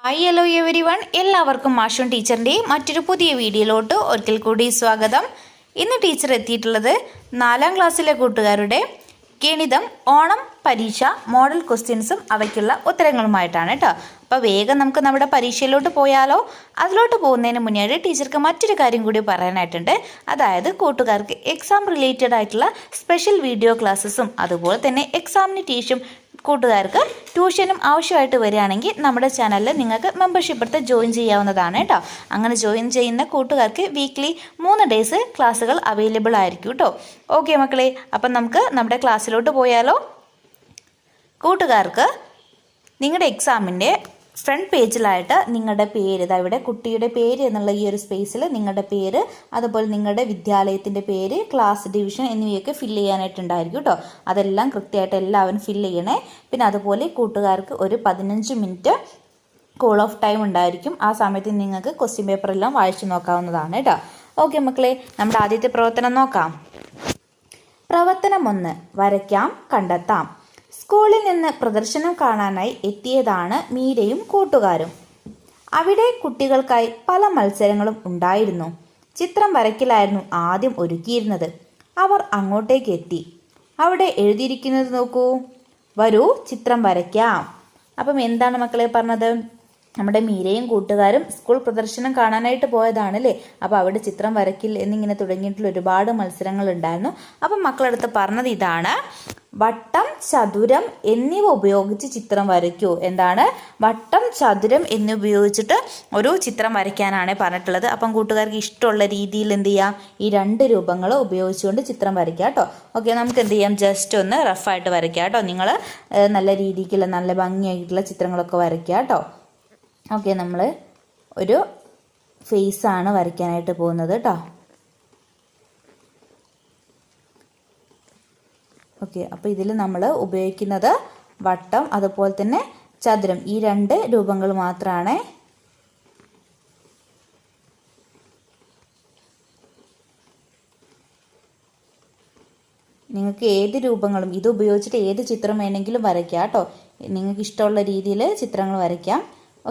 Hi hello every one, എല്ലാവർക്കും മാഷും ടീച്ചറിൻ്റെ മറ്റൊരു പുതിയ വീഡിയോയിലോട്ട് ഒരിക്കൽ കൂടി സ്വാഗതം. ഇന്ന് ടീച്ചർ എത്തിയിട്ടുള്ളത് 4ാം ക്ലാസ്സിലെ കൂട്ടുകാരുടെ ഗണിതം ഓണം പരീക്ഷ മോഡൽ ക്വസ്റ്റ്യൻസും അവയ്ക്കുള്ള ഉത്തരങ്ങളുമായിട്ടാണ് കേട്ടോ. അപ്പോൾ വേഗം നമുക്ക് നമ്മുടെ പരീക്ഷയിലോട്ട് പോയാലോ? അതിലോട്ട് പോകുന്നതിന് മുന്നേ ടീച്ചർക്ക് മറ്റൊരു കാര്യം കൂടി പറയാനായിട്ടുണ്ട്. അതായത് കൂട്ടുകാർക്ക് എക്സാം റിലേറ്റഡ് ആയിട്ടുള്ള സ്പെഷ്യൽ വീഡിയോ ക്ലാസ്സസും അതുപോലെ തന്നെ എക്സാമിന് കൂട്ടുകാർക്ക് ട്യൂഷനും ആവശ്യമായിട്ട് വരികയാണെങ്കിൽ നമ്മുടെ ചാനലിൽ നിങ്ങൾക്ക് മെമ്പർഷിപ്പ് എടുത്ത് ജോയിൻ ചെയ്യാവുന്നതാണ് കേട്ടോ. അങ്ങനെ ജോയിൻ ചെയ്യുന്ന കൂട്ടുകാർക്ക് വീക്ക്ലി 3 ഡേയ്സ് ക്ലാസ്സുകൾ അവൈലബിൾ ആയിരിക്കും കേട്ടോ. ഓക്കെ മക്കളെ, അപ്പം നമുക്ക് നമ്മുടെ ക്ലാസ്സിലോട്ട് പോയാലോ? കൂട്ടുകാർക്ക് നിങ്ങളുടെ എക്സാമിൻ്റെ ഫ്രണ്ട് പേജിലായിട്ട് നിങ്ങളുടെ പേര്, ഇവിടെ കുട്ടിയുടെ പേര് എന്നുള്ള ഈ ഒരു സ്പേസിൽ നിങ്ങളുടെ പേര്, അതുപോലെ നിങ്ങളുടെ വിദ്യാലയത്തിൻ്റെ പേര്, ക്ലാസ് ഡിവിഷൻ എന്നിവയൊക്കെ ഫില്ല് ചെയ്യാനായിട്ടുണ്ടായിരിക്കും കേട്ടോ. അതെല്ലാം കൃത്യമായിട്ട് എല്ലാവരും ഫില്ല് ചെയ്യണേ. പിന്നെ അതുപോലെ കൂട്ടുകാർക്ക് ഒരു 15 മിനിറ്റ് കൂൾ ഓഫ് ടൈം ഉണ്ടായിരിക്കും. ആ സമയത്ത് നിങ്ങൾക്ക് ക്വസ്റ്റ്യൻ പേപ്പറെല്ലാം വായിച്ചു നോക്കാവുന്നതാണ് കേട്ടോ. ഓക്കെ മക്കളെ, നമ്മുടെ ആദ്യത്തെ പ്രവർത്തനം നോക്കാം. പ്രവർത്തനം 1, വരയ്ക്കാം കണ്ടെത്താം. സ്കൂളിൽ നിന്ന് പ്രദർശനം കാണാനായി എത്തിയതാണ് മീരയും കൂട്ടുകാരും. അവിടെ കുട്ടികൾക്കായി പല മത്സരങ്ങളും ഉണ്ടായിരുന്നു. ചിത്രം വരയ്ക്കലായിരുന്നു ആദ്യം ഒരുക്കിയിരുന്നത്. അവർ അങ്ങോട്ടേക്ക് എത്തി. അവിടെ എഴുതിയിരിക്കുന്നത് നോക്കൂ. വരൂ ചിത്രം വരയ്ക്കാം. അപ്പം എന്താണ് മക്കളെ പറഞ്ഞത്? നമ്മുടെ മീരയും കൂട്ടുകാരും സ്കൂൾ പ്രദർശനം കാണാനായിട്ട് പോയതാണ് അല്ലേ. അപ്പോൾ അവിടെ ചിത്രം വരയ്ക്കിൽ എന്നിങ്ങനെ തുടങ്ങിയിട്ടുള്ള ഒരുപാട് മത്സരങ്ങൾ ഉണ്ടായിരുന്നു. അപ്പം മക്കളടുത്ത് പറഞ്ഞത് ഇതാണ്: വട്ടം, ചതുരം എന്നിവ ഉപയോഗിച്ച് ചിത്രം വരയ്ക്കൂ. എന്താണ്? വട്ടം, ചതുരം എന്നിവ ഉപയോഗിച്ചിട്ട് ഒരു ചിത്രം വരയ്ക്കാനാണ് പറഞ്ഞിട്ടുള്ളത്. അപ്പം കൂട്ടുകാർക്ക് ഇഷ്ടമുള്ള രീതിയിൽ എന്ത് ചെയ്യാം? ഈ 2 രൂപങ്ങൾ ഉപയോഗിച്ചുകൊണ്ട് ചിത്രം വരയ്ക്കാം കേട്ടോ. ഓക്കെ, നമുക്ക് എന്ത് ചെയ്യാം? ജസ്റ്റ് ഒന്ന് റഫായിട്ട് വരയ്ക്കാം കേട്ടോ. നിങ്ങൾ നല്ല രീതിക്കുള്ള നല്ല ഭംഗിയായിട്ടുള്ള ചിത്രങ്ങളൊക്കെ വരയ്ക്കുക കേട്ടോ. ഓക്കെ, നമ്മൾ ഒരു ഫേസാണ് വരയ്ക്കാനായിട്ട് പോകുന്നത് കേട്ടോ. ഓക്കെ, അപ്പോൾ ഇതിൽ നമ്മൾ ഉപയോഗിക്കുന്നത് വട്ടം അതുപോലെ തന്നെ ചതുരം, ഈ 2 രൂപങ്ങൾ മാത്രമാണ്. നിങ്ങൾക്ക് ഏത് രൂപങ്ങളും ഇത് ഉപയോഗിച്ചിട്ട് ഏത് ചിത്രം വേണമെങ്കിലും വരയ്ക്കാം കേട്ടോ. നിങ്ങൾക്ക് ഇഷ്ടമുള്ള രീതിയിൽ ചിത്രങ്ങൾ വരയ്ക്കാം.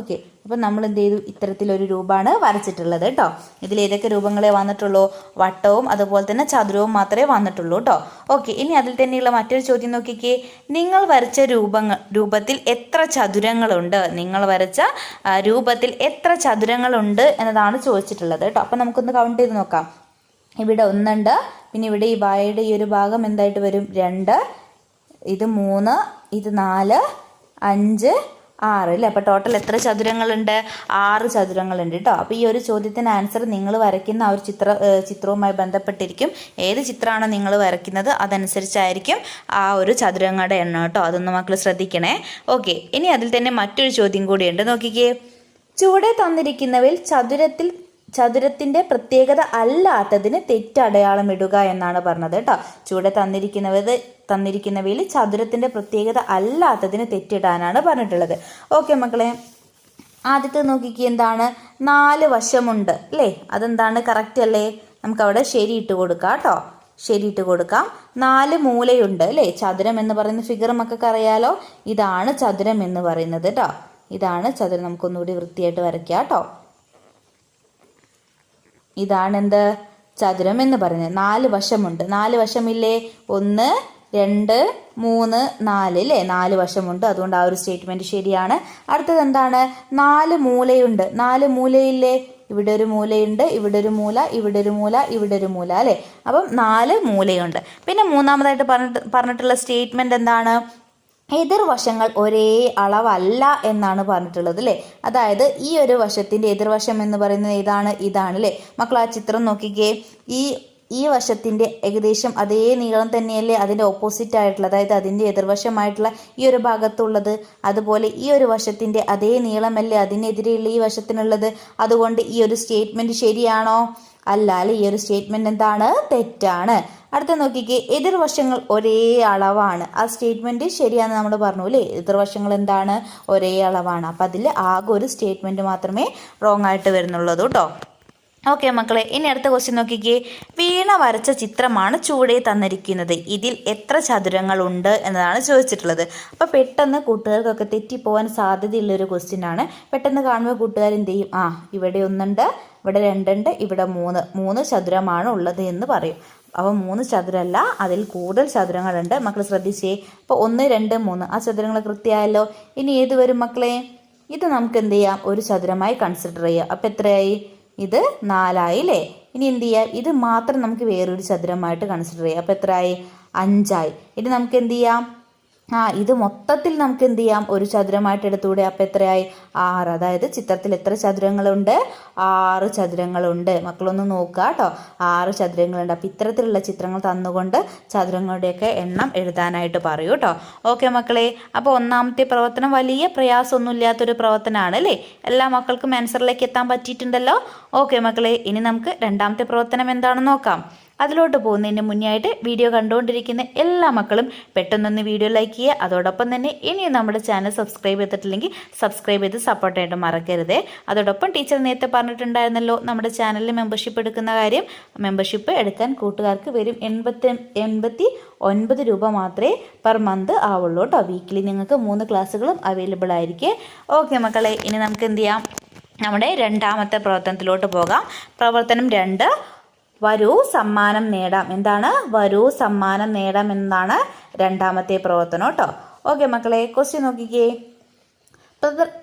ഓക്കെ, അപ്പം നമ്മൾ എന്ത് ചെയ്തു? ഇത്തരത്തിലൊരു രൂപമാണ് വരച്ചിട്ടുള്ളത് കേട്ടോ. ഇതിൽ ഏതൊക്കെ രൂപങ്ങളെ വന്നിട്ടുള്ളൂ? വട്ടവും അതുപോലെ തന്നെ ചതുരവും മാത്രമേ വന്നിട്ടുള്ളൂ കേട്ടോ. ഓക്കെ, ഇനി അതിൽ തന്നെയുള്ള മറ്റൊരു ചോദ്യം നോക്കിക്കേ. നിങ്ങൾ വരച്ച രൂപത്തിൽ എത്ര ചതുരങ്ങളുണ്ട്? നിങ്ങൾ വരച്ച രൂപത്തിൽ എത്ര ചതുരങ്ങളുണ്ട് എന്നതാണ് ചോദിച്ചിട്ടുള്ളത് കേട്ടോ. അപ്പം നമുക്കൊന്ന് കൗണ്ട് ചെയ്ത് നോക്കാം. ഇവിടെ 1 ഉണ്ട്, പിന്നെ ഇവിടെ ഈ വായയുടെ ഈ ഒരു ഭാഗം എന്തായിട്ട് വരും? 2, ഇത് 3, ഇത് 4, 5, 6 അല്ലേ. അപ്പോൾ ടോട്ടൽ എത്ര ചതുരങ്ങളുണ്ട്? 6 ചതുരങ്ങളുണ്ട് കേട്ടോ. അപ്പോൾ ഈ ഒരു ചോദ്യത്തിന് ആൻസർ നിങ്ങൾ വരയ്ക്കുന്ന ആ ഒരു ചിത്രവുമായി ബന്ധപ്പെട്ടിരിക്കും. ഏത് ചിത്രമാണോ നിങ്ങൾ വരയ്ക്കുന്നത് അതനുസരിച്ചായിരിക്കും ആ ഒരു ചതുരങ്ങളുടെ എണ്ണം കേട്ടോ. അതൊന്ന് മക്കൾ ശ്രദ്ധിക്കണേ. ഓക്കെ, ഇനി അതിൽ തന്നെ മറ്റൊരു ചോദ്യം കൂടിയുണ്ട്. നോക്കിക്കേ. ചുവടെ തന്നിരിക്കുന്നവയിൽ ചതുരത്തിൻ്റെ പ്രത്യേകത അല്ലാത്തതിന് തെറ്റടയാളം ഇടുക എന്നാണ് പറഞ്ഞത് കേട്ടോ. ചുവടെ തന്നിരിക്കുന്നവയിൽ ചതുരത്തിൻ്റെ പ്രത്യേകത അല്ലാത്തതിന് തെറ്റിടാനാണ് പറഞ്ഞിട്ടുള്ളത്. ഓക്കെ മക്കളെ, ആദ്യത്തെ നോക്കിക്കുക. എന്താണ്? 4 വശമുണ്ട് അല്ലേ. അതെന്താണ്? കറക്റ്റ് അല്ലേ? നമുക്കവിടെ ശരിയിട്ട് കൊടുക്കാം കേട്ടോ. ശരിയിട്ട് കൊടുക്കാം. 4 മൂലയുണ്ട് അല്ലേ. ചതുരം എന്ന് പറയുന്ന ഫിഗർ മക്കൾക്ക് അറിയാലോ. ഇതാണ് ചതുരം എന്ന് പറയുന്നത് കേട്ടോ. ഇതാണ് ചതുരം. നമുക്കൊന്നുകൂടി വൃത്തിയായിട്ട് വരയ്ക്കാം കേട്ടോ. ഇതാണ് എന്ത്? ചതുരം എന്ന് പറയുന്നത്. 4 വശമുണ്ട്. 4 വശമില്ലേ? 1, 2, 3, 4 അല്ലേ. 4 വശമുണ്ട്. അതുകൊണ്ട് ആ ഒരു സ്റ്റേറ്റ്മെന്റ് ശരിയാണ്. അടുത്തത് എന്താണ്? 4 മൂലയുണ്ട്. 4 മൂലയില്ലേ? ഇവിടെ ഒരു മൂലയുണ്ട്, ഇവിടെ ഒരു മൂല, ഇവിടെ ഒരു മൂല, ഇവിടെ ഒരു മൂല അല്ലേ. അപ്പം 4 മൂലയുണ്ട്. പിന്നെ മൂന്നാമതായിട്ട് പറഞ്ഞിട്ടുള്ള സ്റ്റേറ്റ്മെന്റ് എന്താണ്? എതിർവശങ്ങൾ ഒരേ അളവല്ല എന്നാണ് പറഞ്ഞിട്ടുള്ളത് അല്ലേ. അതായത് ഈ ഒരു വശത്തിൻ്റെ എതിർവശം എന്ന് പറയുന്നത് ഇതാണ് അല്ലേ. മക്കൾ ആ ചിത്രം നോക്കിക്കേ. ഈ വശത്തിൻ്റെ ഏകദേശം അതേ നീളം തന്നെയല്ലേ അതിൻ്റെ ഓപ്പോസിറ്റ് ആയിട്ടുള്ള, അതായത് അതിൻ്റെ എതിർവശമായിട്ടുള്ള ഈ ഒരു ഭാഗത്തുള്ളത്. അതുപോലെ ഈ ഒരു വശത്തിൻ്റെ അതേ നീളമല്ലേ അതിനെതിരെയുള്ള ഈ വശത്തിനുള്ളത്. അതുകൊണ്ട് ഈ ഒരു സ്റ്റേറ്റ്മെൻറ്റ് ശരിയാണോ? അല്ല അല്ലേ. ഈ ഒരു സ്റ്റേറ്റ്മെൻറ്റ് എന്താണ്? തെറ്റാണ്. അടുത്ത നോക്കിക്കേ. എതിർവശങ്ങൾ ഒരേ അളവാണ്. ആ സ്റ്റേറ്റ്മെൻറ്റ് ശരിയാണെന്ന് നമ്മൾ പറഞ്ഞു അല്ലേ. എതിർവശങ്ങൾ എന്താണ്? ഒരേ അളവാണ്. അപ്പം അതിൽ ആകെ ഒരു സ്റ്റേറ്റ്മെൻറ്റ് മാത്രമേ റോങ് ആയിട്ട് വരുന്നുള്ളൂ കേട്ടോ. ഓക്കെ മക്കളെ, ഇനി അടുത്ത ക്വസ്റ്റ്യൻ നോക്കിക്കേ. വീണ വരച്ച ചിത്രമാണ് ചുവടെ തന്നിരിക്കുന്നത്. ഇതിൽ എത്ര ചതുരങ്ങളുണ്ട് എന്നതാണ് ചോദിച്ചിട്ടുള്ളത്. അപ്പോൾ പെട്ടെന്ന് കൂട്ടുകാർക്കൊക്കെ തെറ്റിപ്പോകാൻ സാധ്യതയുള്ളൊരു ക്വസ്റ്റ്യൻ ആണ്. പെട്ടെന്ന് കാണുമ്പോൾ കൂട്ടുകാർ എന്ത് ചെയ്യും? ഇവിടെ ഒന്നുണ്ട്, ഇവിടെ രണ്ടുണ്ട്, ഇവിടെ മൂന്ന് ചതുരമാണ് ഉള്ളത് എന്ന് പറയും. അപ്പോൾ 3 ചതുരമല്ല, അതിൽ കൂടുതൽ ചതുരങ്ങളുണ്ട്. മക്കൾ ശ്രദ്ധിച്ചേ. അപ്പോൾ 1, 2, 3 ആ ചതുരങ്ങൾ കൃത്യമായല്ലോ. ഇനി ഏത് വരും മക്കളെ? ഇത് നമുക്ക് എന്ത് ചെയ്യാം? ഒരു ചതുരമായി കൺസിഡർ ചെയ്യാം. അപ്പോൾ എത്രയായി? ഇത് 4 ആയില്ലേ. ഇനി എന്ത് ചെയ്യുക? ഇത് മാത്രം നമുക്ക് വേറൊരു ചതുരമായിട്ട് കൺസിഡർ ചെയ്യാം. അപ്പോൾ എത്രയായി? 5 ആയി. ഇനി നമുക്ക് എന്ത് ചെയ്യാം? ഇത് മൊത്തത്തിൽ നമുക്ക് എന്ത് ചെയ്യാം? ഒരു ചതുരമായിട്ട് എടുത്തുകൂടെ. അപ്പോൾ എത്രയായി? 6. അതായത് ചിത്രത്തിൽ എത്ര ചതുരങ്ങളുണ്ട്? 6 ചതുരങ്ങളുണ്ട്. മക്കളൊന്ന് നോക്കുക കേട്ടോ. 6 ചതുരങ്ങളുണ്ട്. അപ്പോൾ ഇത്തരത്തിലുള്ള ചിത്രങ്ങൾ തന്നുകൊണ്ട് ചതുരങ്ങളുടെയൊക്കെ എണ്ണം എഴുതാനായിട്ട് പറയൂ കേട്ടോ. ഓക്കെ മക്കളെ, അപ്പോൾ ഒന്നാമത്തെ പ്രവർത്തനം വലിയ പ്രയാസമൊന്നുമില്ലാത്തൊരു പ്രവർത്തനമാണ് അല്ലേ? എല്ലാ മക്കൾക്കും ആൻസറിലേക്ക് എത്താൻ പറ്റിയിട്ടുണ്ടല്ലോ. ഓക്കെ മക്കളെ, ഇനി നമുക്ക് രണ്ടാമത്തെ പ്രവർത്തനം എന്താണെന്ന് നോക്കാം. അതിലോട്ട് പോകുന്നതിന് മുന്നേ ആയിട്ട് വീഡിയോ കണ്ടുകൊണ്ടിരിക്കുന്ന എല്ലാ മക്കളും പെട്ടെന്നൊന്ന് വീഡിയോ ലൈക്ക് ചെയ്യുക. അതോടൊപ്പം തന്നെ ഇനിയും നമ്മുടെ ചാനൽ സബ്സ്ക്രൈബ് ചെയ്തിട്ടില്ലെങ്കിൽ സബ്സ്ക്രൈബ് ചെയ്ത് സപ്പോർട്ടായിട്ട് മറക്കരുതേ. അതോടൊപ്പം ടീച്ചർ നേരത്തെ പറഞ്ഞിട്ടുണ്ടായിരുന്നല്ലോ നമ്മുടെ ചാനലിൽ മെമ്പർഷിപ്പ് എടുക്കുന്ന കാര്യം. മെമ്പർഷിപ്പ് എടുക്കാൻ കൂട്ടുകാർക്ക് വരും 89 രൂപ മാത്രമേ പെർ മന്ത് ആവുള്ളൂ കേട്ടോ. വീക്കിലി നിങ്ങൾക്ക് 3 ക്ലാസ്സുകളും അവൈലബിൾ ആയിരിക്കും. ഓക്കെ മക്കളെ, ഇനി നമുക്ക് എന്ത് ചെയ്യാം? നമ്മുടെ രണ്ടാമത്തെ പ്രവർത്തനത്തിലോട്ട് പോകാം. പ്രവർത്തനം 2, വരൂ സമ്മാനം നേടാം. എന്താണ്? വരൂ സമ്മാനം നേടാം എന്നാണ് രണ്ടാമത്തെ പ്രവർത്തനം കേട്ടോ. ഓക്കെ മക്കളെ, ക്വസ്റ്റ്യൻ നോക്കിക്കേ.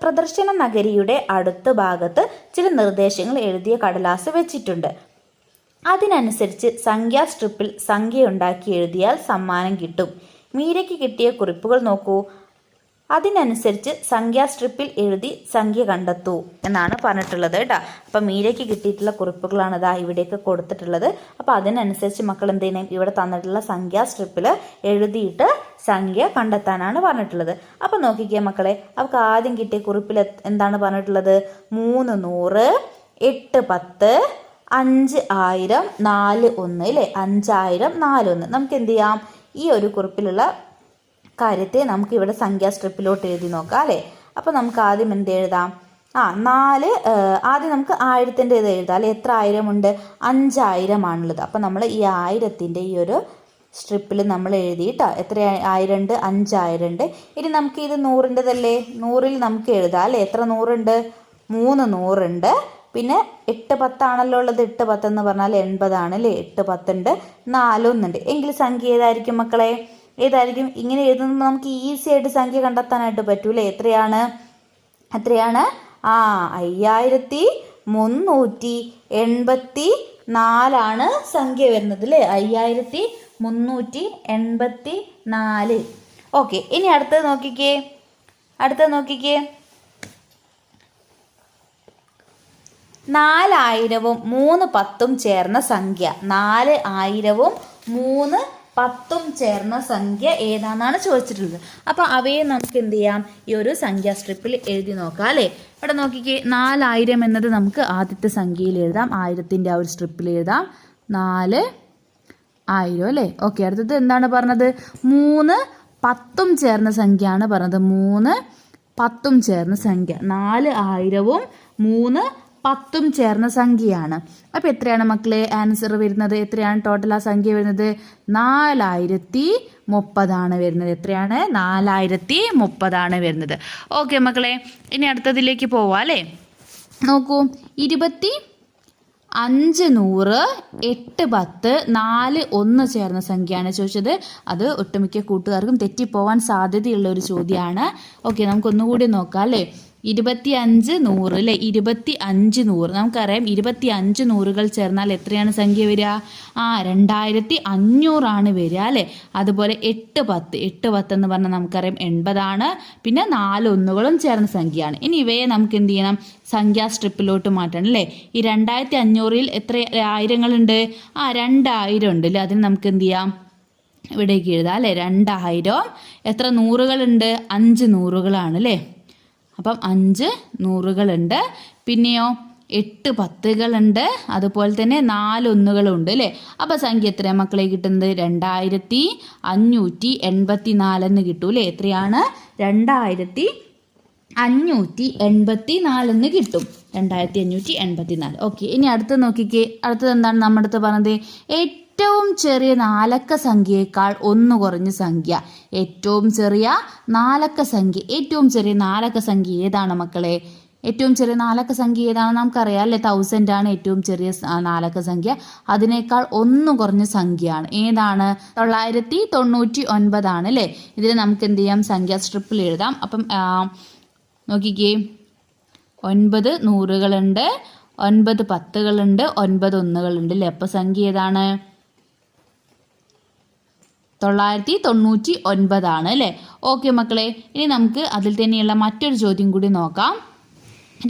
പ്രദർശന നഗരിയുടെ അടുത്ത ഭാഗത്ത് ചില നിർദ്ദേശങ്ങൾ എഴുതിയ കടലാസ് വെച്ചിട്ടുണ്ട്. അതിനനുസരിച്ച് സംഖ്യാ സ്ട്രിപ്പിൽ സംഖ്യ ഉണ്ടാക്കി എഴുതിയാൽ സമ്മാനം കിട്ടും. മീരയ്ക്ക് കിട്ടിയ കുറിപ്പുകൾ നോക്കൂ. അതിനനുസരിച്ച് സംഖ്യാ സ്ട്രിപ്പിൽ എഴുതി സംഖ്യ കണ്ടെത്തൂ എന്നാണ് പറഞ്ഞിട്ടുള്ളത് കേട്ടോ. അപ്പം മീരയ്ക്ക് കിട്ടിയിട്ടുള്ള കുറിപ്പുകളാണ് ഇതാ ഇവിടെയൊക്കെ കൊടുത്തിട്ടുള്ളത്. അപ്പോൾ അതിനനുസരിച്ച് മക്കൾ എന്ത് ചെയ്യണം? ഇവിടെ തന്നിട്ടുള്ള സംഖ്യാ സ്ട്രിപ്പിൽ എഴുതിയിട്ട് സംഖ്യ കണ്ടെത്താനാണ് പറഞ്ഞിട്ടുള്ളത്. അപ്പം നോക്കിക്കേ മക്കളെ, അവർക്ക് ആദ്യം കിട്ടിയ കുറിപ്പിൽ എന്താണ് പറഞ്ഞിട്ടുള്ളത്? 3 100, 8 10, 5000, 4 1 അല്ലേ? 5000 4 1. നമുക്ക് എന്ത് ചെയ്യാം? ഈ ഒരു കുറിപ്പിലുള്ള കാര്യത്തെ നമുക്ക് ഇവിടെ സംഖ്യാ സ്ട്രിപ്പിലോട്ട് എഴുതി നോക്കാം അല്ലേ? അപ്പോൾ നമുക്ക് ആദ്യം എന്ത് എഴുതാം? 4 ആദ്യം നമുക്ക് 1000ൻ്റെ ഇത് എഴുതാം അല്ലേ? എത്ര 1000 ഉണ്ട്? 5000 ആണുള്ളത്. അപ്പോൾ നമ്മൾ ഈ 1000ൻ്റെ ഈ ഒരു സ്ട്രിപ്പിൽ നമ്മൾ എഴുതിയിട്ടോ. എത്ര 1000 ഉണ്ട്? 5000 ഉണ്ട്. ഇനി നമുക്ക് ഇത് 100ൻ്റെതല്ലേ? 100ൽ നമുക്ക് എഴുതാം അല്ലേ? എത്ര 100 ഉണ്ട്? 3 100 ഉണ്ട്. പിന്നെ 8 10 ആണല്ലോ ഉള്ളത്. 8 10 എന്ന് പറഞ്ഞാൽ 80 ആണ് അല്ലേ? 8 10 ഉണ്ട്, 4 1 ഉണ്ട്. എങ്കിൽ സംഖ്യ ഏതായിരിക്കും മക്കളെ? ഏതായിരിക്കും? ഇങ്ങനെ എഴുതുമ്പോൾ നമുക്ക് ഈസി ആയിട്ട് സംഖ്യ കണ്ടെത്താനായിട്ട് പറ്റൂലേ? എത്രയാണ്? 5384 സംഖ്യ വരുന്നത് അല്ലേ? 5384. ഓക്കെ, ഇനി അടുത്തത് നോക്കിക്കേ. 4000ഉം 3 10ഉം ചേർന്ന സംഖ്യ. 4000ഉം 3 10ഉം ചേർന്ന സംഖ്യ ഏതാണെന്നാണ് ചോദിച്ചിട്ടുള്ളത്. അപ്പോൾ അവയെ നമുക്ക് എന്ത് ചെയ്യാം? ഈ ഒരു സംഖ്യാ സ്ട്രിപ്പിൽ എഴുതി നോക്കാം അല്ലേ? ഇവിടെ നോക്കിക്കേ. 4000 എന്നത് നമുക്ക് ആദ്യത്തെ സംഖ്യയിൽ എഴുതാം. 1000ൻ്റെ ആ ഒരു സ്ട്രിപ്പിൽ എഴുതാം. 4000 അല്ലേ? ഓക്കെ, അടുത്തത് എന്താണ് പറഞ്ഞത്? 3 10ഉം ചേർന്ന സംഖ്യയാണ് പറഞ്ഞത്. 3 10ഉം ചേർന്ന സംഖ്യ. 4000ഉം 3 10ഉം ചേർന്ന സംഖ്യയാണ്. അപ്പോൾ എത്രയാണ് മക്കളെ ആൻസർ വരുന്നത്? എത്രയാണ് ടോട്ടൽ ആ സംഖ്യ വരുന്നത്? 4030 വരുന്നത്. എത്രയാണ്? 4030 വരുന്നത്. ഓക്കെ മക്കളെ, ഇനി അടുത്തതിലേക്ക് പോവാം അല്ലേ? നോക്കൂ, 25 100 8 10 4 1 ചേർന്ന സംഖ്യയാണ് ചോദിച്ചത്. അത് ഒട്ടുമിക്ക കൂട്ടുകാർക്കും തെറ്റിപ്പോവാൻ സാധ്യതയുള്ള ഒരു ചോദ്യമാണ്. ഓക്കെ, നമുക്കൊന്നുകൂടി നോക്കാം അല്ലേ? 25 100 അല്ലേ? 25 100 നമുക്കറിയാം. 25 100കൾ ചേർന്നാൽ എത്രയാണ് സംഖ്യ വരിക? 2500 വരിക അല്ലേ? അതുപോലെ 8 10 എന്ന് പറഞ്ഞാൽ നമുക്കറിയാം 80. പിന്നെ 4 1കളും ചേർന്ന സംഖ്യയാണ്. ഇനി ഇവയെ നമുക്ക് എന്ത് ചെയ്യണം? സംഖ്യാ സ്ട്രിപ്പിലോട്ട് മാറ്റണം അല്ലേ? ഈ 2500ൽ എത്ര ആയിരങ്ങളുണ്ട്? 2000 ഉണ്ട് അല്ലേ? അതിന് നമുക്ക് എന്ത് ചെയ്യാം? ഇവിടേക്ക് എഴുതാം അല്ലേ? 2000. എത്ര നൂറുകളുണ്ട്? 5 നൂറുകളാണ് അല്ലേ? അപ്പം 5 നൂറുകളുണ്ട്. പിന്നെയോ 8 10കളുണ്ട്. അതുപോലെ തന്നെ 4 1കളുണ്ട് അല്ലേ? അപ്പോൾ സംഖ്യ എത്രയാണ് മക്കളെ കിട്ടുന്നത്? 2584 എന്ന് കിട്ടും അല്ലേ? എത്രയാണ്? 2584 584 കിട്ടും. 2584. ഓക്കെ, ഇനി അടുത്ത് നോക്കിക്കേ. അടുത്തത് എന്താണ് നമ്മുടെ അടുത്ത് പറഞ്ഞത്? ഏറ്റവും ചെറിയ നാലക്ക സംഖ്യയേക്കാൾ 1 കുറഞ്ഞ സംഖ്യ. ഏറ്റവും ചെറിയ നാലക്ക സംഖ്യ ഏതാണ് മക്കളെ? ഏറ്റവും ചെറിയ നാലക്ക സംഖ്യ ഏതാണ്? നമുക്കറിയാം അല്ലേ, 1000 ആണ് ഏറ്റവും ചെറിയ നാലക്ക സംഖ്യ. അതിനേക്കാൾ 1 കുറഞ്ഞ സംഖ്യയാണ്. ഏതാണ്? 999 ആണ് അല്ലേ. ഇതിൽ നമുക്ക് എന്ത് ചെയ്യാം? സംഖ്യ സ്ട്രിപ്പിൽ എഴുതാം. അപ്പം നോക്കിക്കേ, 9 നൂറുകളുണ്ട്, 9 പത്തുകളുണ്ട്, 9 ഒന്നുകളുണ്ട് അല്ലേ. അപ്പോൾ സംഖ്യ ഏതാണ്? 999 ആണ് അല്ലേ. ഓക്കെ മക്കളെ, ഇനി നമുക്ക് അതിൽ തന്നെയുള്ള മറ്റൊരു ചോദ്യം കൂടി നോക്കാം.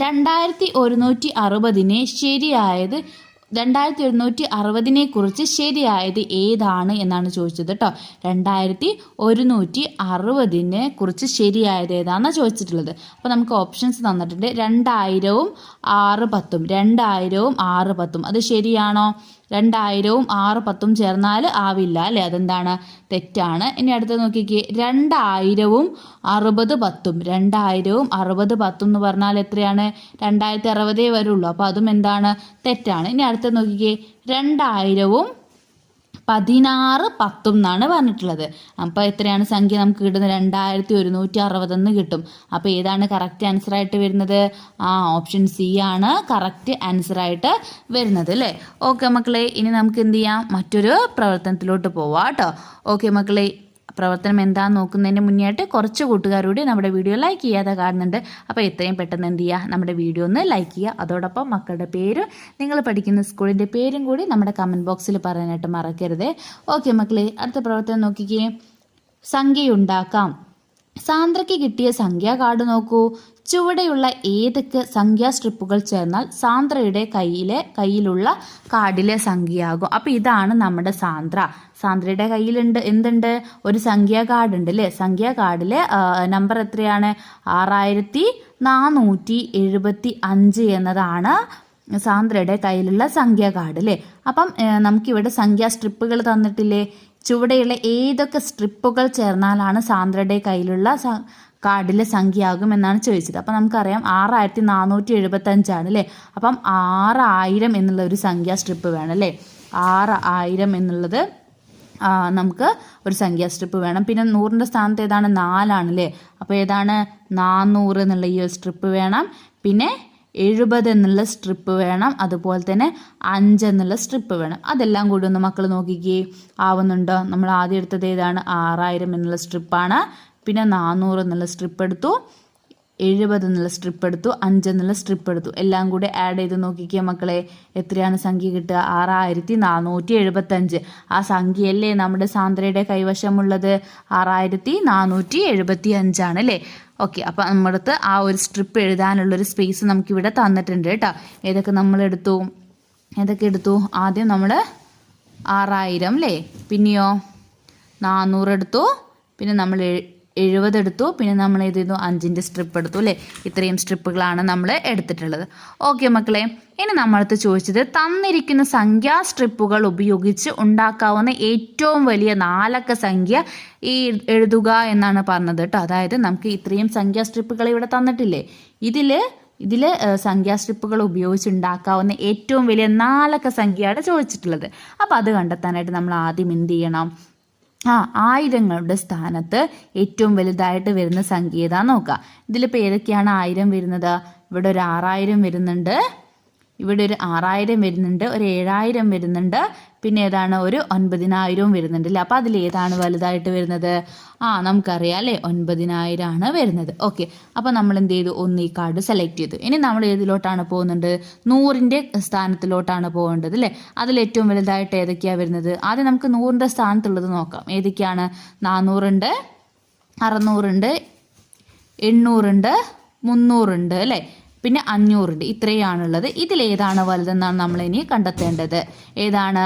2160 ശരിയായത് 2160 കുറിച്ച് ശരിയായത് ഏതാണ് എന്നാണ് ചോദിച്ചത് കേട്ടോ. 2160 കുറിച്ച് ശരിയായത് ഏതാണെന്നാണ് ചോദിച്ചിട്ടുള്ളത്. അപ്പോൾ നമുക്ക് ഓപ്ഷൻസ് തന്നിട്ടുണ്ട്. 2000ഉം 610. 2000ഉം 610 അത് ശരിയാണോ? 2000ഉം 610 ചേർന്നാൽ ആവില്ല അല്ലേ, അതെന്താണ്? തെറ്റാണ്. ഇനി അടുത്ത് നോക്കിക്കേ, 2000ഉം 6010. 2000ഉം 6010 എന്ന് പറഞ്ഞാൽ എത്രയാണ്? 2060 വരുള്ളൂ. അപ്പോൾ അതും എന്താണ്? തെറ്റാണ്. ഇനി അടുത്ത് നോക്കിക്കേ, 2000ഉം 1610 എന്നാണ് പറഞ്ഞിട്ടുള്ളത്. അപ്പോൾ എത്രയാണ് സംഖ്യ നമുക്ക് കിട്ടുന്നത്? 2160 കിട്ടും. അപ്പോൾ ഏതാണ് കറക്റ്റ് ആൻസർ ആയിട്ട് വരുന്നത്? ഓപ്ഷൻ സി ആണ് കറക്റ്റ് ആൻസർ ആയിട്ട് വരുന്നത് അല്ലേ. ഓക്കെ മക്കളെ, ഇനി നമുക്ക് എന്ത് ചെയ്യാം? മറ്റൊരു പ്രവർത്തനത്തിലോട്ട് പോവാം കേട്ടോ. ഓക്കെ മക്കളെ, പ്രവർത്തനം എന്താണെന്ന് നോക്കുന്നതിന് മുന്നേയായിട്ട് കുറച്ച് കൂട്ടുകാരോട് നമ്മുടെ വീഡിയോ ലൈക്ക് ചെയ്യാതെ കാണുന്നുണ്ട്. അപ്പോൾ എത്രയും പെട്ടെന്ന് എന്ത് ചെയ്യുക? നമ്മുടെ വീഡിയോ ഒന്ന് ലൈക്ക് ചെയ്യുക. അതോടൊപ്പം മക്കളുടെ പേരും നിങ്ങൾ പഠിക്കുന്ന സ്കൂളിൻ്റെ പേരും കൂടി നമ്മുടെ കമൻറ്റ് ബോക്സിൽ പറയാനായിട്ട് മറക്കരുത്. ഓക്കെ മക്കളെ, അടുത്ത പ്രവർത്തനം നോക്കിക്കേ. സംഖ്യയുണ്ടാക്കാം. സാന്ദ്രയ്ക്ക് കിട്ടിയ സംഖ്യാ കാർഡ് നോക്കൂ. ചുവടെയുള്ള ഏതൊക്കെ സംഖ്യാ സ്ട്രിപ്പുകൾ ചേർന്നാൽ സാന്ദ്രയുടെ കയ്യിലുള്ള കാർഡിലെ സംഖ്യയാകും? അപ്പോൾ ഇതാണ് നമ്മുടെ സാന്ദ്രയുടെ കയ്യിലുണ്ട് എന്തുണ്ട്? ഒരു സംഖ്യാ കാർഡ് ഉണ്ട് അല്ലേ. സംഖ്യാ കാർഡിലെ നമ്പർ എത്രയാണ്? 6475 എന്നതാണ് സാന്ദ്രയുടെ കയ്യിലുള്ള സംഖ്യാ കാർഡ് അല്ലേ. അപ്പം നമുക്കിവിടെ സംഖ്യാ സ്ട്രിപ്പുകൾ തന്നിട്ടില്ലേ. ചുവടെയുള്ള ഏതൊക്കെ സ്ട്രിപ്പുകൾ ചേർന്നാലാണ് സാന്ദ്രയുടെ കയ്യിലുള്ള കാർഡിലെ സംഖ്യയാകും എന്നാണ് ചോദിച്ചത്. അപ്പം നമുക്കറിയാം 6475 ആണ് അല്ലേ. അപ്പം 6000 എന്നുള്ള ഒരു സംഖ്യാ സ്ട്രിപ്പ് വേണം അല്ലേ. 6000 എന്നുള്ളത് നമുക്ക് ഒരു സംഖ്യാ സ്ട്രിപ്പ് വേണം. പിന്നെ 100ൻ്റെ സ്ഥാനത്ത് ഏതാണ്? 4 ആണല്ലേ. അപ്പോൾ ഏതാണ്? 400 എന്നുള്ള ഈ ഒരു സ്ട്രിപ്പ് വേണം. പിന്നെ 70 എന്നുള്ള സ്ട്രിപ്പ് വേണം. അതുപോലെ തന്നെ 5 എന്നുള്ള സ്ട്രിപ്പ് വേണം. അതെല്ലാം കൂടി ഒന്ന് മക്കൾ നോക്കിക്കേ, ആവുന്നുണ്ടോ? നമ്മൾ ആദ്യം എടുത്തത് ഏതാണ്? 6000 എന്നുള്ള സ്ട്രിപ്പാണ്. പിന്നെ 400 എന്നുള്ള സ്ട്രിപ്പ് എടുത്തു, 70 എന്നുള്ള സ്ട്രിപ്പ് എടുത്തു, 5 എന്നുള്ള സ്ട്രിപ്പ് എടുത്തു. എല്ലാം കൂടി ആഡ് ചെയ്ത് നോക്കിക്കുക മക്കളെ, എത്രയാണ് സംഖ്യ കിട്ടുക? 6475. ആ സംഖ്യയല്ലേ നമ്മുടെ സാന്ദ്രയുടെ കൈവശമുള്ളത്? 6475 ആണ് അല്ലേ. ഓക്കെ, അപ്പോൾ നമ്മുടെ അടുത്ത് ആ ഒരു സ്ട്രിപ്പ് എഴുതാനുള്ളൊരു സ്പേസ് നമുക്കിവിടെ തന്നിട്ടുണ്ട് കേട്ടോ. ഏതൊക്കെ എടുത്തു? ആദ്യം നമ്മൾ 6000 അല്ലേ, പിന്നെയോ 400 എടുത്തു, പിന്നെ നമ്മൾ 70 എടുത്തു, പിന്നെ നമ്മൾ ഏത് ചെയ്തു? 5ൻ്റെ സ്ട്രിപ്പ് എടുത്തു അല്ലേ. ഇത്രയും സ്ട്രിപ്പുകളാണ് നമ്മൾ എടുത്തിട്ടുള്ളത്. ഓക്കെ മക്കളെ, ഇനി നമ്മളടുത്ത് ചോദിച്ചത് തന്നിരിക്കുന്ന സംഖ്യാ സ്ട്രിപ്പുകൾ ഉപയോഗിച്ച് ഉണ്ടാക്കാവുന്ന ഏറ്റവും വലിയ നാലക്ക സംഖ്യ എഴുതുക എന്നാണ് പറഞ്ഞത് കേട്ടോ. അതായത് നമുക്ക് ഇത്രയും സംഖ്യാ സ്ട്രിപ്പുകൾ ഇവിടെ തന്നിട്ടില്ലേ, ഇതിൽ സംഖ്യാ സ്ട്രിപ്പുകൾ ഉപയോഗിച്ചുണ്ടാക്കാവുന്ന ഏറ്റവും വലിയ നാലക്ക സംഖ്യയാണ് ചോദിച്ചിട്ടുള്ളത്. അപ്പോൾ അത് കണ്ടെത്താനായിട്ട് നമ്മൾ ആദ്യം എന്ത് ചെയ്യണം? ആയിരങ്ങളുടെ സ്ഥാനത്ത് ഏറ്റവും വലുതായിട്ട് വരുന്ന സംഖ്യ ഏതാന്ന് നോക്കുക. ഇതിലിപ്പോൾ ഏതൊക്കെയാണ് 1000 വരുന്നത്? ഇവിടെ ഒരു 6000 വരുന്നുണ്ട്, ഇവിടെ ഒരു 6000 വരുന്നുണ്ട്, ഒരു 7000 വരുന്നുണ്ട്, പിന്നെ ഏതാണ്? ഒരു 9000 വരുന്നുണ്ട് അല്ലേ. അപ്പോൾ അതിലേതാണ് വലുതായിട്ട് വരുന്നത്? നമുക്കറിയാം അല്ലേ, 9000 ആണ് വരുന്നത്. ഓക്കെ, അപ്പോൾ നമ്മൾ എന്ത് ചെയ്തു? ഒന്ന് ഈ കാർഡ് സെലക്ട് ചെയ്തു. ഇനി നമ്മൾ ഏതിലോട്ടാണ് പോകുന്നത്? 100ൻ്റെ സ്ഥാനത്തിലോട്ടാണ് പോകേണ്ടത് അല്ലേ. അതിലേറ്റവും വലുതായിട്ട് ഏതൊക്കെയാണ് വരുന്നത്? ആദ്യം നമുക്ക് 100ൻ്റെ സ്ഥാനത്തുള്ളത് നോക്കാം. ഏതൊക്കെയാണ്? 400 ഉണ്ട്, 600 ഉണ്ട്, 800 ഉണ്ട്, 300 ഉണ്ട് അല്ലേ, പിന്നെ 500 ഉണ്ട്. ഇത്രയാണുള്ളത്. ഇതിലേതാണ് വലുതെന്നാണ് നമ്മൾ ഇനി കണ്ടെത്തേണ്ടത്. ഏതാണ്?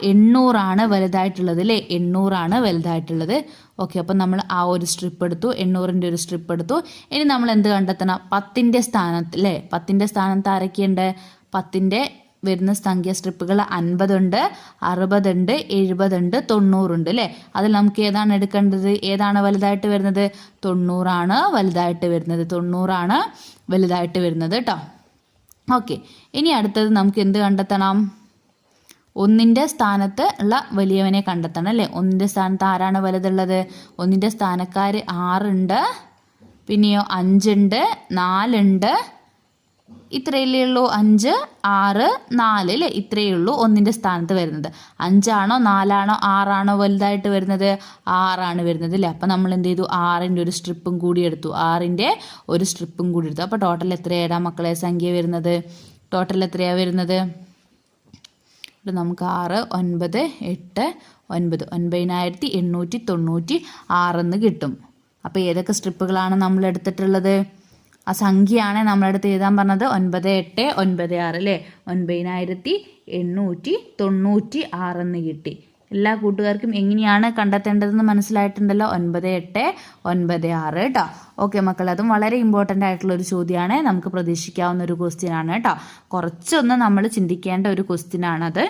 800 ആണ് വലുതായിട്ടുള്ളത് അല്ലേ. 800 ആണ് വലുതായിട്ടുള്ളത്. ഓക്കെ, അപ്പം നമ്മൾ ആ ഒരു സ്ട്രിപ്പ് എടുത്തു, 800ൻ്റെ ഒരു സ്ട്രിപ്പ് എടുത്തു. ഇനി നമ്മൾ എന്ത് കണ്ടെത്തണം? 10ൻ്റെ സ്ഥാനത്ത് അല്ലേ. 10ൻ്റെ സ്ഥാനത്ത് ആരൊക്കെയുണ്ട്? 10ൻ്റെ വരുന്ന സംഖ്യ സ്ട്രിപ്പുകൾ 50 ഉണ്ട്, 60 ഉണ്ട്, 70 ഉണ്ട്, 90 ഉണ്ട് അല്ലേ. അതിൽ നമുക്ക് ഏതാണ് എടുക്കേണ്ടത്? ഏതാണ് വലുതായിട്ട് വരുന്നത്? 90 ആണ് വലുതായിട്ട് വരുന്നത്. 90 ആണ് വലുതായിട്ട് വരുന്നത് കേട്ടോ. ഓക്കെ, ഇനി അടുത്തത് നമുക്ക് എന്ത് കണ്ടെത്തണം? 1ന്റെ സ്ഥാനത്ത് ഉള്ള വലിയവനെ കണ്ടെത്തണം അല്ലേ. 1ന്റെ സ്ഥാനത്ത് ആരാണ് വലുതുള്ളത്? 1ന്റെ സ്ഥാനക്കാർ 6 ഉണ്ട്, പിന്നെയോ 5 ഉണ്ട്, 4 ഉണ്ട്, ഇത്രയല്ലേ ഉള്ളൂ. 5, 6, 4 അല്ലേ, ഇത്രയേ ഉള്ളൂ 1ന്റെ സ്ഥാനത്ത് വരുന്നത്. 5 ആണോ 4 ആണോ 6 ആണോ വലുതായിട്ട് വരുന്നത്? 6 ആണ് വരുന്നത് അല്ലേ. അപ്പം നമ്മൾ എന്ത് ചെയ്തു? 6ന്റെ ഒരു സ്ട്രിപ്പും കൂടി എടുത്തു. 6ന്റെ ഒരു സ്ട്രിപ്പും കൂടി എടുത്തു. അപ്പോൾ ടോട്ടൽ എത്രയാണ് മക്കളെ സംഖ്യ വരുന്നത്? ടോട്ടൽ എത്രയാണ് വരുന്നത്? ഇവിടെ നമുക്ക് 6, 9, 8, 9 9896 എന്ന് കിട്ടും. അപ്പോൾ ഏതൊക്കെ സ്ട്രിപ്പുകളാണ് നമ്മൾ എടുത്തിട്ടുള്ളത്? ആ സംഖ്യയാണ് നമ്മളെടുത്ത് എഴുതാൻ പറഞ്ഞത്. 9896 അല്ലേ. 9896 എന്ന് കിട്ടി. എല്ലാ കൂട്ടുകാർക്കും എങ്ങനെയാണ് കണ്ടെത്തേണ്ടതെന്ന് മനസ്സിലായിട്ടുണ്ടല്ലോ. 9896 കേട്ടോ. ഓക്കെ മക്കൾ, അതും വളരെ ഇമ്പോർട്ടൻ്റ് ആയിട്ടുള്ള ഒരു ചോദ്യമാണ്. നമുക്ക് പ്രതീക്ഷിക്കാവുന്ന ഒരു ക്വസ്റ്റ്യൻ ആണ് കേട്ടോ. കുറച്ചൊന്ന് നമ്മൾ ചിന്തിക്കേണ്ട ഒരു ക്വസ്റ്റ്യൻ ആണത്.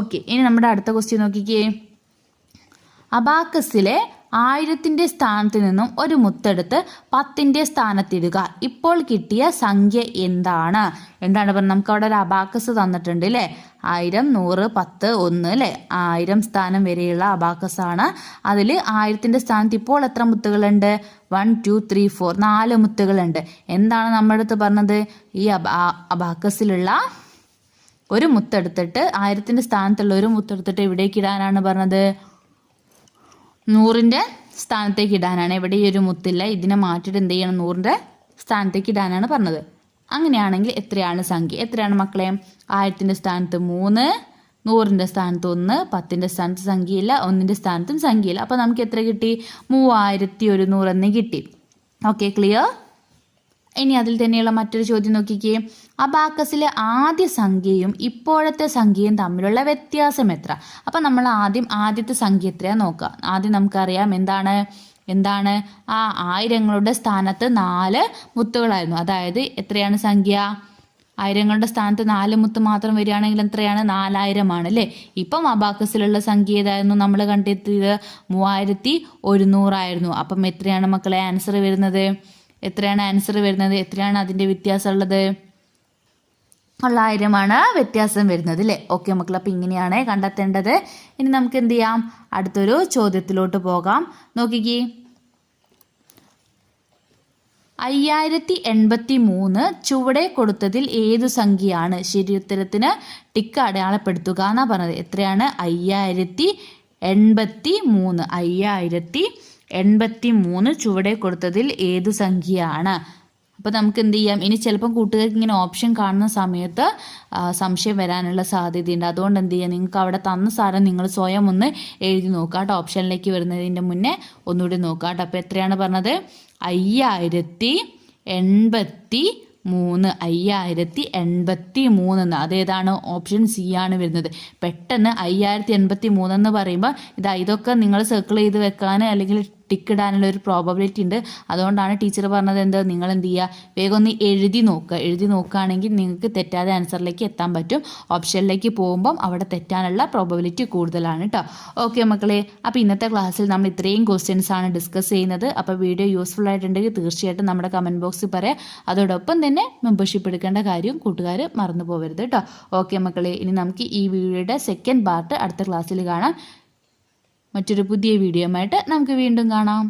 ഓക്കെ, ഇനി നമ്മുടെ അടുത്ത ക്വസ്റ്റ്യൻ നോക്കിക്കേ. അബാക്കസിലെ 1000ന്റെ സ്ഥാനത്ത് നിന്നും ഒരു മുത്തെടുത്ത് 10ന്റെ സ്ഥാനത്തിടുക. ഇപ്പോൾ കിട്ടിയ സംഖ്യ എന്താണ്? എന്താണ് പറഞ്ഞത്? നമുക്ക് അവിടെ ഒരു അബാക്കസ് തന്നിട്ടുണ്ട് അല്ലേ. 1000, 100, 10, 1 അല്ലേ. 1000 സ്ഥാനം വരെയുള്ള അബാക്കസ് ആണ്. അതിൽ 1000ന്റെ സ്ഥാനത്ത് ഇപ്പോൾ എത്ര മുത്തുകളുണ്ട്? 1, 2, 3, 4 4 മുത്തുകളുണ്ട്. എന്താണ് നമ്മുടെ അടുത്ത് പറഞ്ഞത്? ഈ അബാക്കസിലുള്ള ഒരു മുത്തെടുത്തിട്ട് 1000ന്റെ സ്ഥാനത്തുള്ള ഒരു മുത്തെടുത്തിട്ട് എവിടേക്ക് ഇടാനാണ് പറഞ്ഞത്? 100ന്റെ സ്ഥാനത്തേക്ക് ഇടാനാണ്. ഇവിടെ ഈ ഒരു മുത്തില്ല, ഇതിനെ മാറ്റിയിട്ട് എന്ത് ചെയ്യണം? 100ന്റെ സ്ഥാനത്തേക്ക് ഇടാനാണ് പറഞ്ഞത്. അങ്ങനെയാണെങ്കിൽ എത്രയാണ് സംഖ്യ? എത്രയാണ് മക്കളെ? 1000ന്റെ സ്ഥാനത്ത് 3, 100ന്റെ സ്ഥാനത്ത് 1, 10ന്റെ സ്ഥാനത്ത് സംഖ്യയില്ല, 1ന്റെ സ്ഥാനത്തും സംഖ്യയില്ല. അപ്പോൾ നമുക്ക് എത്ര കിട്ടി? 3100 എന്ന് കിട്ടി. Okay, clear? ഇനി അതിൽ തന്നെയുള്ള മറ്റൊരു ചോദ്യം നോക്കിക്കേ. അബാക്കസിലെ ആദ്യ സംഖ്യയും ഇപ്പോഴത്തെ സംഖ്യയും തമ്മിലുള്ള വ്യത്യാസം എത്ര? അപ്പം നമ്മൾ ആദ്യത്തെ സംഖ്യ എത്രയാണ് നോക്കുക. ആദ്യം നമുക്കറിയാം എന്താണ് ആ 1000ങ്ങളുടെ സ്ഥാനത്ത് 4 മുത്തുകളായിരുന്നു. അതായത് എത്രയാണ് സംഖ്യ? 1000ങ്ങളുടെ സ്ഥാനത്ത് 4 മുത്ത് മാത്രം വരികയാണെങ്കിൽ എത്രയാണ്? 4000 ആണ് അല്ലേ. ഇപ്പം അബാക്കസിലുള്ള സംഖ്യ ഏതായിരുന്നു നമ്മൾ കണ്ടെത്തിയത്? 3100 ആയിരുന്നു. അപ്പം എത്രയാണ് മക്കളെ ആൻസർ വരുന്നത്? എത്രയാണ് ആൻസർ വരുന്നത്? എത്രയാണ് അതിൻ്റെ വ്യത്യാസം ഉള്ളത്? 900 ആണ് വ്യത്യാസം വരുന്നത് അല്ലേ. ഓക്കെ മക്കൾ, അപ്പം ഇങ്ങനെയാണ് കണ്ടെത്തേണ്ടത്. ഇനി നമുക്ക് എന്ത് ചെയ്യാം? അടുത്തൊരു ചോദ്യത്തിലോട്ട് പോകാം. നോക്കിക്കേ. 5083 ചുവടെ കൊടുത്തതിൽ ഏതു സംഖ്യയാണ്? ശരി ഉത്തരത്തിന് ടിക്ക് അടയാളപ്പെടുത്തുക എന്നാ പറഞ്ഞത്. എത്രയാണ്? 5083. 5083 ചുവടെ കൊടുത്തതിൽ ഏതു സംഖ്യയാണ്? അപ്പോൾ നമുക്ക് എന്ത് ചെയ്യാം? ഇനി ചിലപ്പം കൂട്ടുകാർക്ക് ഇങ്ങനെ ഓപ്ഷൻ കാണുന്ന സമയത്ത് സംശയം വരാനുള്ള സാധ്യതയുണ്ട്. അതുകൊണ്ട് എന്ത് ചെയ്യുക? നിങ്ങൾക്ക് അവിടെ തന്ന സാധനം നിങ്ങൾ സ്വയം ഒന്ന് എഴുതി നോക്കുക കേട്ടോ. ഓപ്ഷനിലേക്ക് വരുന്നതിൻ്റെ മുന്നേ ഒന്നുകൂടി നോക്കുക കേട്ടോ. അപ്പോൾ എത്രയാണ് പറഞ്ഞത്? 5083. 5083 എന്ന്. അതേതാണ്? ഓപ്ഷൻ സി ആണ് വരുന്നത്. പെട്ടെന്ന് 5083 എന്ന് പറയുമ്പോൾ ഇതൊക്കെ നിങ്ങൾ സർക്കിൾ ചെയ്ത് വെക്കാൻ അല്ലെങ്കിൽ ടിക്ക് ഇടാനുള്ള ഒരു പ്രോബബിലിറ്റി ഉണ്ട്. അതുകൊണ്ടാണ് ടീച്ചർ പറഞ്ഞത് നിങ്ങൾ എന്ത് ചെയ്യുക? വേഗം ഒന്ന് എഴുതി നോക്കുക. എഴുതി നോക്കുകയാണെങ്കിൽ നിങ്ങൾക്ക് തെറ്റാതെ ആൻസറിലേക്ക് എത്താൻ പറ്റും. ഓപ്ഷനിലേക്ക് പോകുമ്പം അവിടെ തെറ്റാനുള്ള പ്രോബബിലിറ്റി കൂടുതലാണ് കേട്ടോ. ഓക്കെ മക്കളെ, അപ്പോൾ ഇന്നത്തെ ക്ലാസ്സിൽ നമ്മൾ ഇത്രയും ക്വസ്റ്റ്യൻസ് ആണ് ഡിസ്കസ് ചെയ്യുന്നത്. അപ്പോൾ വീഡിയോ യൂസ്ഫുൾ ആയിട്ടുണ്ടെങ്കിൽ തീർച്ചയായിട്ടും നമ്മുടെ കമൻറ്റ് ബോക്സിൽ പറയാം. അതോടൊപ്പം തന്നെ മെമ്പർഷിപ്പ് എടുക്കേണ്ട കാര്യം കൂട്ടുകാർ മറന്നു പോകരുത് കേട്ടോ. ഓക്കെ മക്കളെ, ഇനി നമുക്ക് ഈ വീഡിയോയുടെ സെക്കൻഡ് പാർട്ട് അടുത്ത ക്ലാസ്സിൽ കാണാം. മറ്റൊരു പുതിയ വീഡിയോയുമായിട്ട് നമുക്ക് വീണ്ടും കാണാം.